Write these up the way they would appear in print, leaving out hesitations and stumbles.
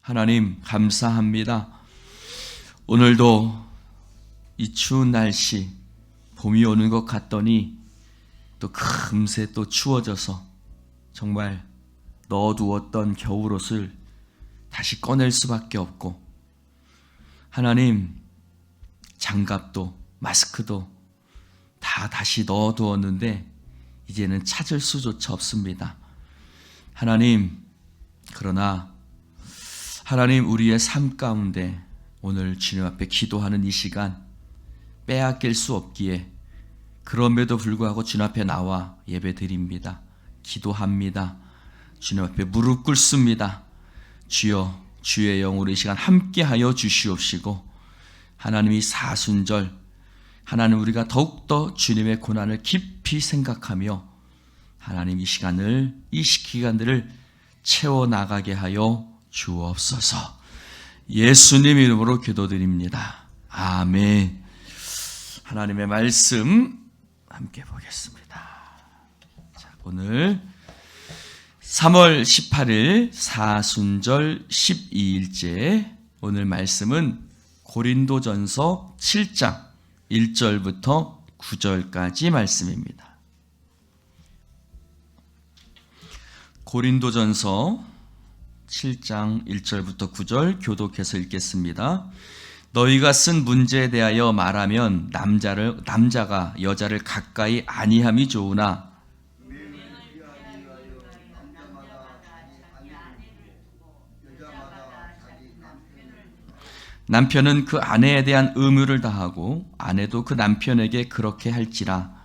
하나님 감사합니다. 오늘도 이 추운 날씨, 봄이 오는 것 같더니 또 금세 또 추워져서 정말 넣어두었던 겨울옷을 다시 꺼낼 수밖에 없고, 하나님 장갑도 마스크도 다 다시 넣어두었는데 이제는 찾을 수조차 없습니다. 하나님, 그러나 하나님, 우리의 삶 가운데 오늘 주님 앞에 기도하는 이 시간 빼앗길 수 없기에 그럼에도 불구하고 주님 앞에 나와 예배드립니다. 기도합니다. 주님 앞에 무릎 꿇습니다. 주여, 주의 영으로 이 시간 함께하여 주시옵시고, 하나님이 사순절, 하나님 우리가 더욱더 주님의 고난을 깊이 생각하며 하나님 이 기간들을 채워나가게 하여 주옵소서. 예수님 이름으로 기도드립니다. 아멘. 하나님의 말씀 함께 보겠습니다. 자, 오늘 3월 18일 사순절 12일째 오늘 말씀은 고린도전서 7장 1절부터 9절까지 말씀입니다. 고린도전서 7장 1절부터 9절 교독해서 읽겠습니다. 너희가 쓴 문제에 대하여 말하면 남자가 여자를 가까이 아니함이 좋으나 남편은 그 아내에 대한 의무를 다하고 아내도 그 남편에게 그렇게 할지라.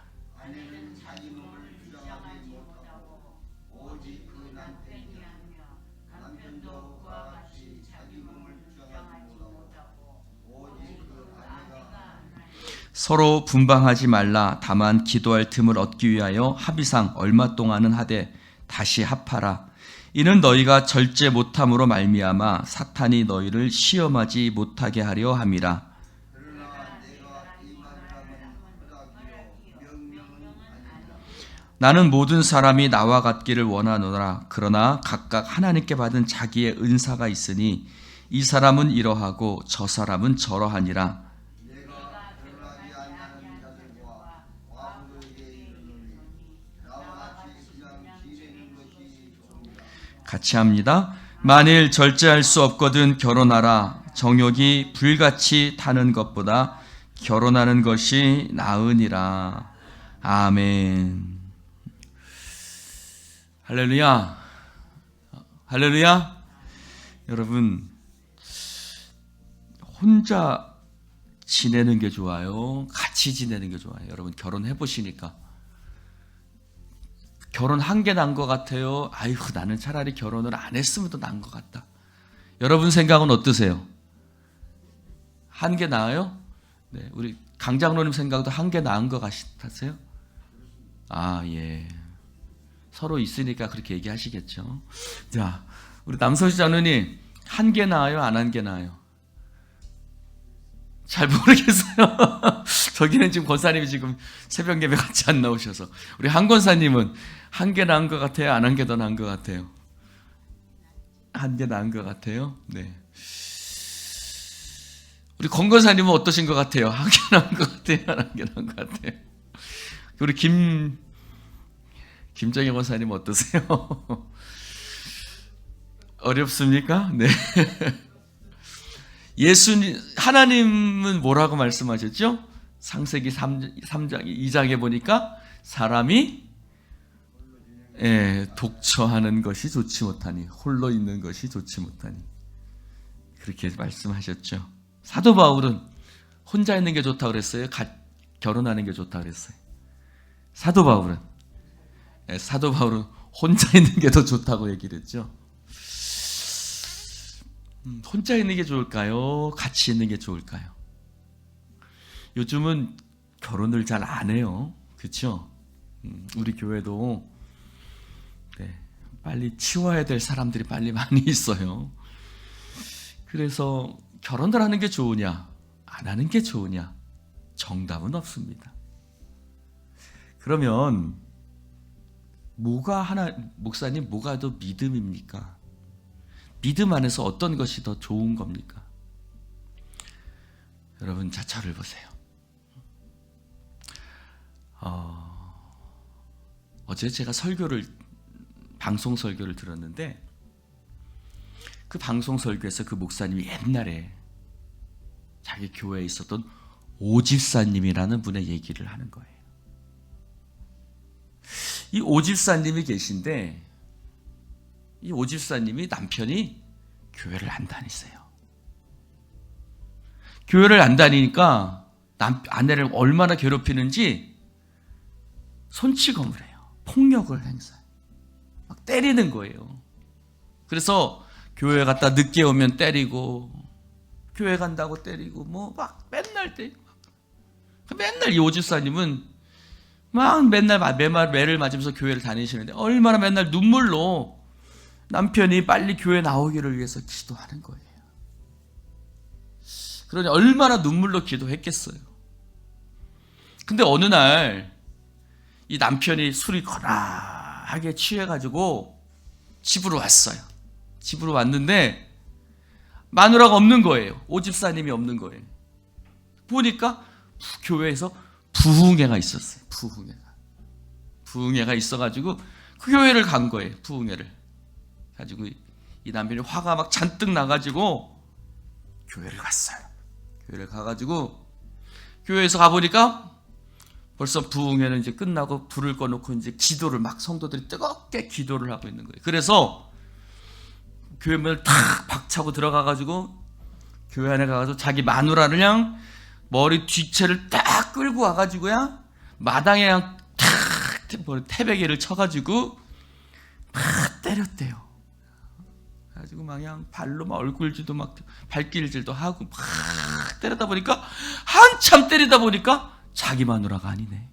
서로 분방하지 말라. 다만 기도할 틈을 얻기 위하여 합의상 얼마 동안은 하되 다시 합하라. 이는 너희가 절제 못함으로 말미암아 사탄이 너희를 시험하지 못하게 하려 함이라. 나는 모든 사람이 나와 같기를 원하노라. 그러나 각각 하나님께 받은 자기의 은사가 있으니 이 사람은 이러하고 저 사람은 저러하니라. 같이 합니다. 만일 절제할 수 없거든 결혼하라. 정욕이 불같이 타는 것보다 결혼하는 것이 나으니라. 아멘. 할렐루야. 할렐루야. 여러분, 혼자 지내는 게 좋아요? 같이 지내는 게 좋아요? 여러분 결혼해 보시니까 결혼 한 개 난 것 같아요? 아이고, 나는 차라리 결혼을 안 했으면 더 나은 것 같다. 여러분 생각은 어떠세요? 한 개 나아요? 네, 우리 강장로님 생각도 한 개 나은 것 같으세요? 아, 예. 서로 있으니까 그렇게 얘기하시겠죠. 자, 우리 남서시 장로님, 한 개 나아요? 안 한 개 나아요? 잘 모르겠어요. 저기는 지금 권사님이 지금 새벽 예배 같이 안 나오셔서. 우리 한 권사님은 한 개 나은 것 같아요? 안 한 개 더 나은 것 같아요? 한 개 나은 것 같아요? 네. 우리 권 권사님은 어떠신 것 같아요? 한 개 나은 것 같아요? 안 한 개 나은 것 같아요? 우리 김정희 권사님 어떠세요? 어렵습니까? 네. 하나님은 뭐라고 말씀하셨죠? 창세기 3장, 2장에 보니까 사람이 독처하는 것이 좋지 못하니, 홀로 있는 것이 좋지 못하니, 그렇게 말씀하셨죠. 사도 바울은 혼자 있는 게 좋다고 그랬어요? 결혼하는 게 좋다고 그랬어요? 사도 바울은 혼자 있는 게 더 좋다고 얘기를 했죠. 혼자 있는 게 좋을까요? 같이 있는 게 좋을까요? 요즘은 결혼을 잘 안 해요. 그렇죠? 우리 교회도 빨리 치워야 될 사람들이 빨리 많이 있어요. 그래서 결혼을 하는 게 좋으냐, 안 하는 게 좋으냐, 정답은 없습니다. 그러면 목사님, 뭐가 더 믿음입니까? 믿음 안에서 어떤 것이 더 좋은 겁니까? 여러분 저를 보세요. 어제 제가 방송 설교를 들었는데 그 방송 설교에서 그 목사님이 옛날에 자기 교회에 있었던 오집사님이라는 분의 얘기를 하는 거예요. 이 오집사님이 계신데 이 오집사님이 남편이 교회를 안 다니세요. 교회를 안 다니니까 아내를 얼마나 괴롭히는지 손찌검을 해요. 폭력을 행사해요. 막 때리는 거예요. 그래서 교회 갔다 늦게 오면 때리고 교회 간다고 때리고 뭐 막 맨날 때리고 맨날 이 오집사님은 막 맨날 매를 맞으면서 교회를 다니시는데 얼마나 맨날 눈물로 남편이 빨리 교회 나오기를 위해서 기도하는 거예요. 그러니 얼마나 눈물로 기도했겠어요. 근데 어느 날 이 남편이 술이 거나하게 취해가지고 집으로 왔어요. 집으로 왔는데 마누라가 없는 거예요. 오집사님이 없는 거예요. 보니까 교회에서 부흥회가 있었어요. 부흥회가 있어가지고 그 교회를 간 거예요. 부흥회를 가지고 이 남편이 화가 막 잔뜩 나가지고 교회를 갔어요. 교회를 가가지고 교회에서 가보니까 벌써 부흥회는 이제 끝나고 불을 꺼놓고 이제 기도를 막 성도들이 뜨겁게 기도를 하고 있는 거예요. 그래서 교회 문을 탁 박차고 들어가가지고 교회 안에 가가지고 자기 마누라를 그냥 머리 뒤채를 딱 끌고 와가지고 그냥 마당에 그냥 탁 태베개를 쳐가지고 막 때렸대요. 그래가지고 막 그냥 발로 막 얼굴질도 막 발길질도 하고 막 때리다 보니까 한참 때리다 보니까 자기 마누라가 아니네.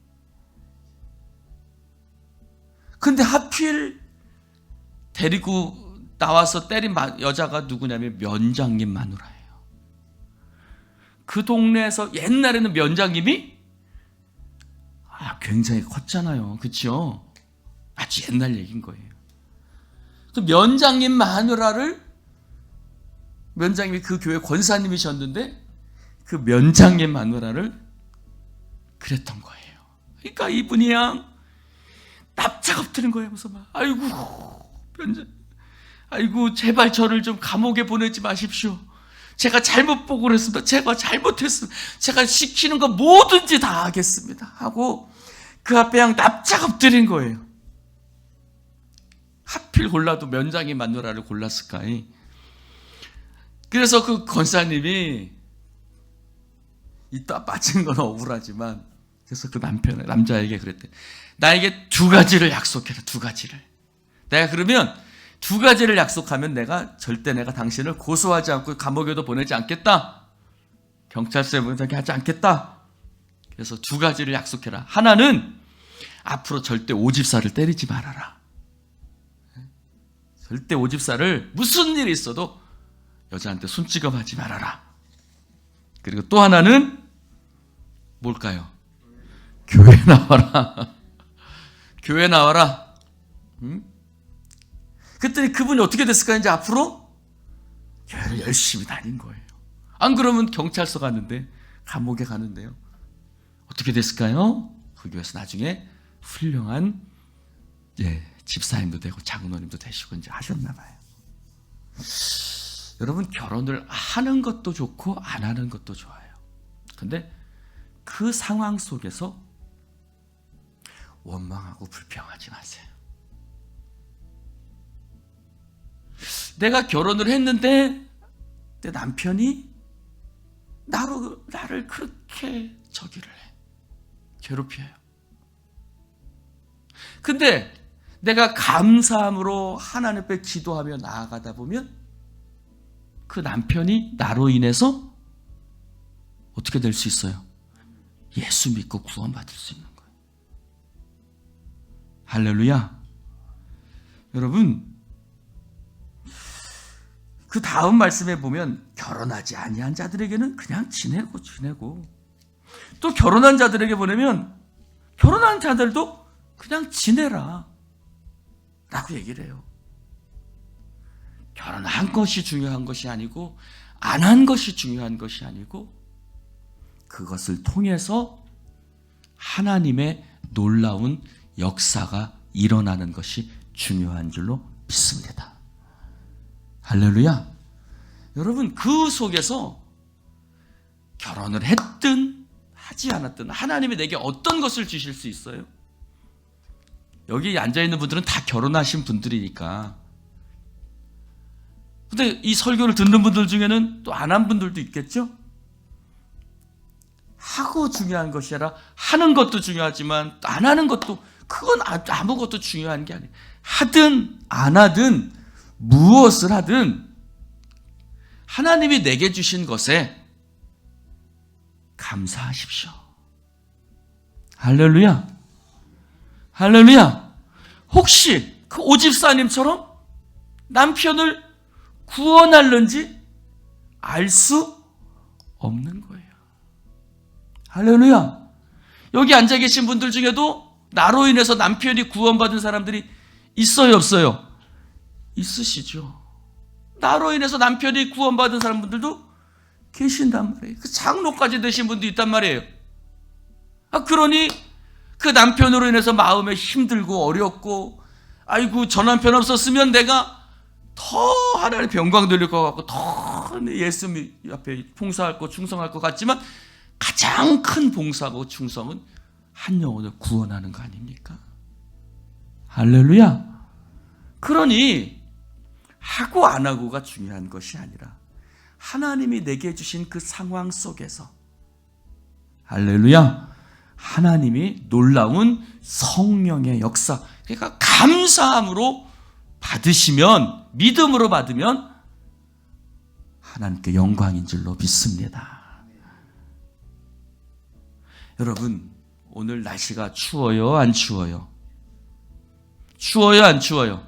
근데 하필 데리고 나와서 때린 여자가 누구냐면 면장님 마누라예요. 그 동네에서 옛날에는 면장님이 굉장히 컸잖아요. 그렇죠? 아주 옛날 얘기인 거예요. 그 면장님 마누라를 면장님이 그 교회 권사님이셨는데 그 면장님 마누라를 그랬던 거예요. 그러니까 이분이 그냥 납작 엎드린 거예요. 무슨 말? 아이고 제발 저를 좀 감옥에 보내지 마십시오. 제가 잘못 보고 그랬습니다. 제가 잘못했습니다. 제가 시키는 거 뭐든지 다 하겠습니다. 하고 그 앞에 그냥 납작 엎드린 거예요. 하필 골라도 면장이 마누라를 골랐을까? 그래서 그 권사님이 이따 빠진 건 억울하지만 그래서 그 남자에게 그랬대. 나에게 두 가지를 약속해라. 두 가지를. 내가 그러면 두 가지를 약속하면 내가 절대 당신을 고소하지 않고 감옥에도 보내지 않겠다. 경찰서에 보내지 하지 않겠다. 그래서 두 가지를 약속해라. 하나는 앞으로 절대 오집사를 때리지 말아라. 절대 오집사를 무슨 일이 있어도 여자한테 손찌검하지 말아라. 그리고 또 하나는 뭘까요? 교회 나와라. 교회 나와라. 그랬더니 그분이 어떻게 됐을까요? 이제 앞으로 교회를 열심히 다닌 거예요. 안 그러면 경찰서 갔는데 감옥에 가는데요. 어떻게 됐을까요? 그 교회에서 나중에 훌륭한 집사님도 되고 장로님도 되시고 이제 하셨나 봐요. 여러분 결혼을 하는 것도 좋고 안 하는 것도 좋아요. 근데 그 상황 속에서 원망하고 불평하지 마세요. 내가 결혼을 했는데 내 남편이 나를 그렇게 저기를 해. 괴롭혀요. 근데 내가 감사함으로 하나님 앞에 기도하며 나아가다 보면 그 남편이 나로 인해서 어떻게 될 수 있어요? 예수 믿고 구원받을 수 있는 거예요. 할렐루야. 여러분 그 다음 말씀에 보면 결혼하지 아니한 자들에게는 그냥 지내고 또 결혼한 자들에게 보내면 결혼한 자들도 그냥 지내라 라고 얘기를 해요. 결혼한 것이 중요한 것이 아니고 안 한 것이 중요한 것이 아니고 그것을 통해서 하나님의 놀라운 역사가 일어나는 것이 중요한 줄로 믿습니다. 할렐루야. 여러분, 그 속에서 결혼을 했든 하지 않았든 하나님이 내게 어떤 것을 주실 수 있어요? 여기 앉아있는 분들은 다 결혼하신 분들이니까. 근데 이 설교를 듣는 분들 중에는 또 안 한 분들도 있겠죠? 하고 중요한 것이 아니라 하는 것도 중요하지만 안 하는 것도, 그건 아무것도 중요한 게 아니에요. 하든 안 하든 무엇을 하든 하나님이 내게 주신 것에 감사하십시오. 할렐루야. 할렐루야. 혹시 그 오집사님처럼 남편을 구원할는지 알 수 없는 거예요. 할렐루야. 여기 앉아 계신 분들 중에도 나로 인해서 남편이 구원받은 사람들이 있어요, 없어요? 있으시죠. 나로 인해서 남편이 구원받은 사람들도 계신단 말이에요. 그 장로까지 되신 분도 있단 말이에요. 그러니 그 남편으로 인해서 마음에 힘들고 어렵고, 아이고 저 남편 없었으면 내가 더 하나님 영광 돌릴 것 같고 더 예수님 앞에 봉사할 것, 충성할 것 같지만 가장 큰 봉사고 충성은 한 영혼을 구원하는 거 아닙니까? 할렐루야. 그러니 하고 안 하고가 중요한 것이 아니라 하나님이 내게 주신 그 상황 속에서, 할렐루야, 하나님이 놀라운 성령의 역사, 그러니까 감사함으로 받으시면, 믿음으로 받으면 하나님께 영광인 줄로 믿습니다. 여러분, 오늘 날씨가 추워요, 안 추워요? 추워요, 안 추워요?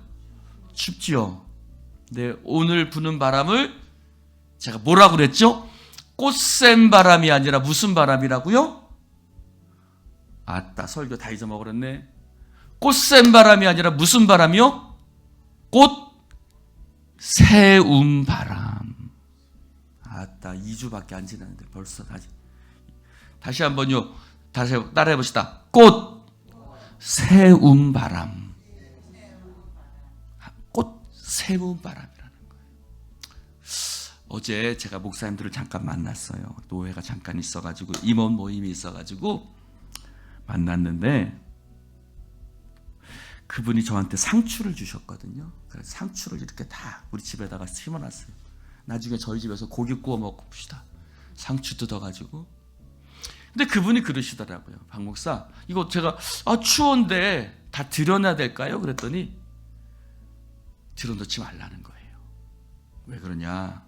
춥지요. 네, 오늘 부는 바람을 제가 뭐라고 그랬죠? 꽃샘 바람이 아니라 무슨 바람이라고요? 아따, 설교 다 잊어먹었네. 꽃샘 바람이 아니라 무슨 바람이요? 꽃 세움 바람. 아따, 2주밖에 안 지났는데 벌써 다시 한번요. 다시 따라해 봅시다. 꽃 세움 바람. 꽃 세움 바람이라는 거예요. 어제 제가 목사님들을 잠깐 만났어요. 노회가 잠깐 있어가지고, 임원 모임이 있어가지고 만났는데 그분이 저한테 상추를 주셨거든요. 그래서 상추를 이렇게 다 우리 집에다가 심어놨어요. 나중에 저희 집에서 고기 구워 먹읍시다. 상추 뜯어가지고. 근데 그분이 그러시더라고요. 박 목사, 이거 제가 추운데 다 들여놔야 될까요? 그랬더니 들여놓지 말라는 거예요. 왜 그러냐?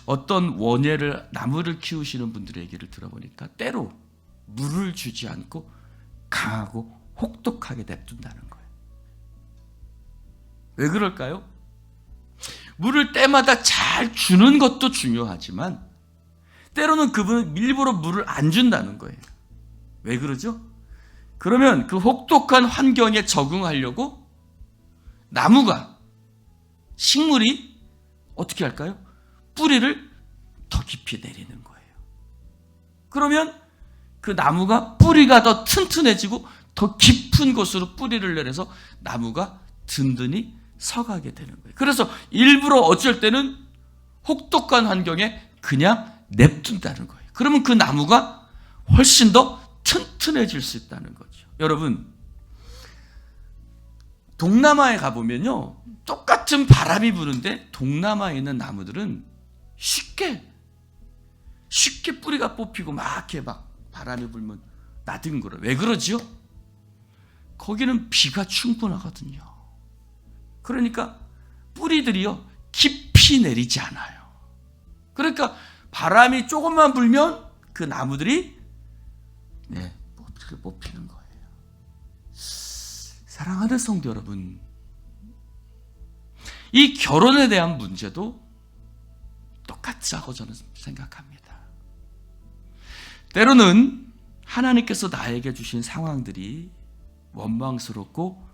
어떤 원예를, 나무를 키우시는 분들의 얘기를 들어보니까 때로 물을 주지 않고 강하고 혹독하게 냅둔다는 거예요. 왜 그럴까요? 물을 때마다 잘 주는 것도 중요하지만 때로는 그분은 일부러 물을 안 준다는 거예요. 왜 그러죠? 그러면 그 혹독한 환경에 적응하려고 나무가, 식물이 어떻게 할까요? 뿌리를 더 깊이 내리는 거예요. 그러면 그 나무가, 뿌리가 더 튼튼해지고 더 깊은 곳으로 뿌리를 내려서 나무가 든든히 서가게 되는 거예요. 그래서 일부러 어쩔 때는 혹독한 환경에 그냥 냅둔다는 거예요. 그러면 그 나무가 훨씬 더 튼튼해질 수 있다는 거죠. 여러분, 동남아에 가보면요, 똑같은 바람이 부는데 동남아에 있는 나무들은 쉽게 뿌리가 뽑히고 막 이렇게 막 바람이 불면 나뒹굴어요. 왜 그러지요? 거기는 비가 충분하거든요. 그러니까 뿌리들이요, 깊이 내리지 않아요. 그러니까 바람이 조금만 불면 그 나무들이 뽑히는 거예요. 사랑하는 성도 여러분, 이 결혼에 대한 문제도 똑같다고 저는 생각합니다. 때로는 하나님께서 나에게 주신 상황들이 원망스럽고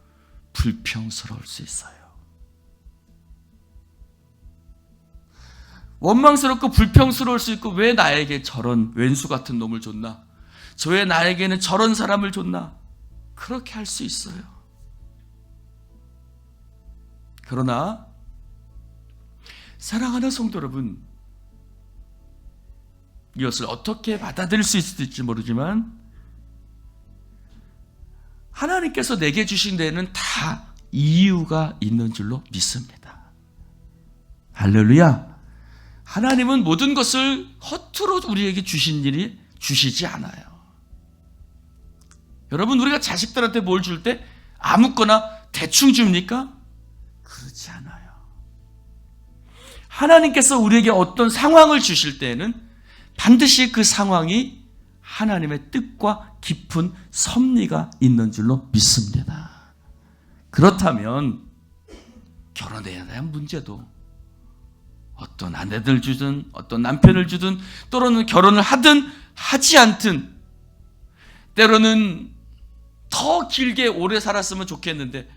불평스러울 수 있어요. 원망스럽고 불평스러울 수 있고, 왜 나에게 저런 왼수 같은 놈을 줬나? 왜 나에게는 저런 사람을 줬나? 그렇게 할 수 있어요. 그러나 사랑하는 성도 여러분, 이것을 어떻게 받아들일 수 있을지 모르지만 하나님께서 내게 주신 데에는 다 이유가 있는 줄로 믿습니다. 할렐루야. 하나님은 모든 것을 허투루 우리에게 주시지 않아요. 여러분, 우리가 자식들한테 뭘 줄 때 아무거나 대충 줍니까? 그렇지 않아요. 하나님께서 우리에게 어떤 상황을 주실 때에는 반드시 그 상황이 하나님의 뜻과 깊은 섭리가 있는 줄로 믿습니다. 그렇다면 결혼에 대한 문제도 어떤 아내들 주든 어떤 남편을 주든 또는 결혼을 하든 하지 않든 때로는 더 길게 오래 살았으면 좋겠는데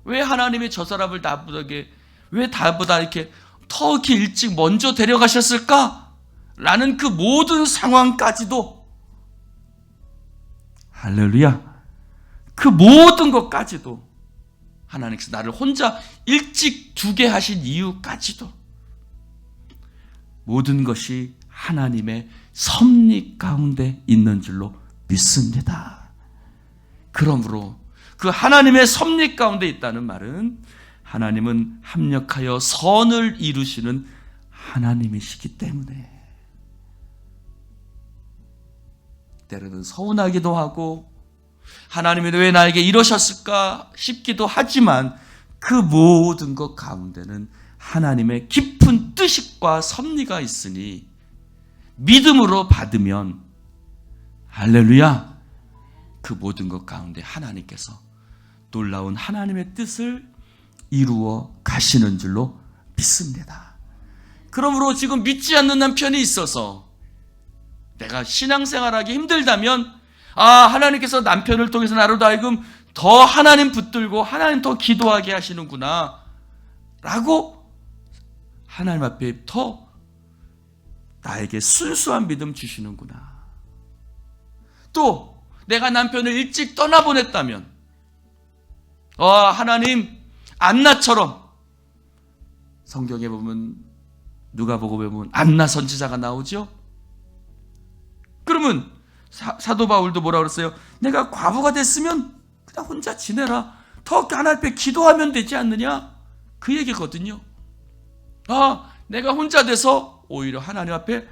왜 하나님이 저 사람을 왜 나보다 이렇게 더 일찍 먼저 데려가셨을까? 라는 그 모든 상황까지도, 할렐루야, 그 모든 것까지도 하나님께서 나를 혼자 일찍 두게 하신 이유까지도 모든 것이 하나님의 섭리 가운데 있는 줄로 믿습니다. 그러므로 그 하나님의 섭리 가운데 있다는 말은 하나님은 합력하여 선을 이루시는 하나님이시기 때문에 때로는 서운하기도 하고 하나님이 왜 나에게 이러셨을까 싶기도 하지만 그 모든 것 가운데는 하나님의 깊은 뜻과 섭리가 있으니 믿음으로 받으면 할렐루야, 그 모든 것 가운데 하나님께서 놀라운 하나님의 뜻을 이루어 가시는 줄로 믿습니다. 그러므로 지금 믿지 않는 남편이 있어서 내가 신앙생활하기 힘들다면 하나님께서 남편을 통해서 나로도 하여금 더 하나님 붙들고 하나님 더 기도하게 하시는구나 라고 하나님 앞에 더 나에게 순수한 믿음 주시는구나. 또 내가 남편을 일찍 떠나보냈다면 하나님, 안나처럼 성경에 보면 누가복음에 보면 안나 선지자가 나오죠. 그러면 사도 바울도 뭐라 그랬어요? 내가 과부가 됐으면 그냥 혼자 지내라. 더 하나님 앞에 기도하면 되지 않느냐? 그 얘기거든요. 내가 혼자 돼서 오히려 하나님 앞에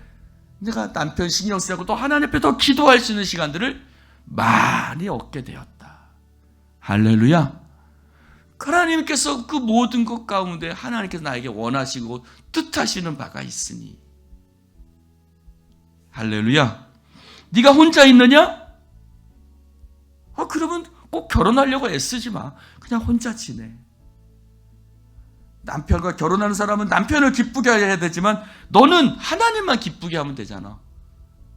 내가 남편 신경 쓰고 또 하나님 앞에 더 기도할 수 있는 시간들을 많이 얻게 되었다. 할렐루야. 하나님께서 그 모든 것 가운데 하나님께서 나에게 원하시고 뜻하시는 바가 있으니 할렐루야. 네가 혼자 있느냐? 그러면 꼭 결혼하려고 애쓰지 마. 그냥 혼자 지내. 남편과 결혼하는 사람은 남편을 기쁘게 해야 되지만 너는 하나님만 기쁘게 하면 되잖아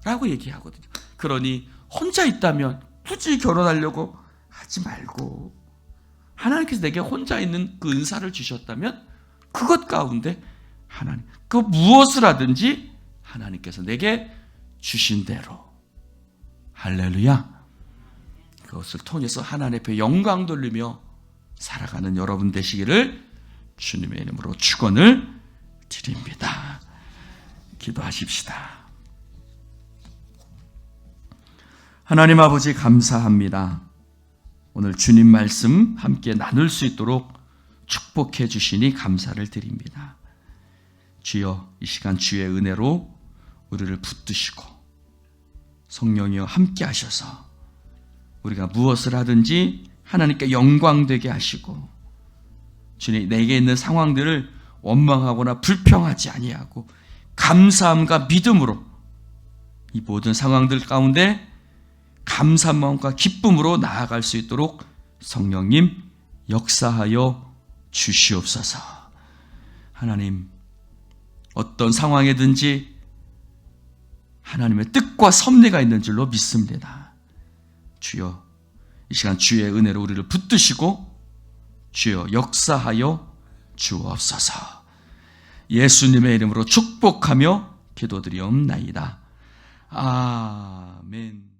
라고 얘기하거든요. 그러니 혼자 있다면 굳이 결혼하려고 하지 말고 하나님께서 내게 혼자 있는 그 은사를 주셨다면 그것 가운데 하나님, 그 무엇을 하든지 하나님께서 내게 주신 대로 할렐루야, 그것을 통해서 하나님 앞에 영광 돌리며 살아가는 여러분 되시기를 주님의 이름으로 축원을 드립니다. 기도하십시다. 하나님 아버지, 감사합니다. 오늘 주님 말씀 함께 나눌 수 있도록 축복해 주시니 감사를 드립니다. 주여, 이 시간 주의 은혜로 우리를 붙드시고 성령이여 함께 하셔서 우리가 무엇을 하든지 하나님께 영광되게 하시고 주님, 내게 있는 상황들을 원망하거나 불평하지 아니하고 감사함과 믿음으로 이 모든 상황들 가운데 감사한 마음과 기쁨으로 나아갈 수 있도록 성령님 역사하여 주시옵소서. 하나님, 어떤 상황이든지 하나님의 뜻과 섭리가 있는 줄로 믿습니다. 주여, 이 시간 주의 은혜로 우리를 붙드시고 주여 역사하여 주옵소서. 예수님의 이름으로 축복하며 기도드리옵나이다. 아멘.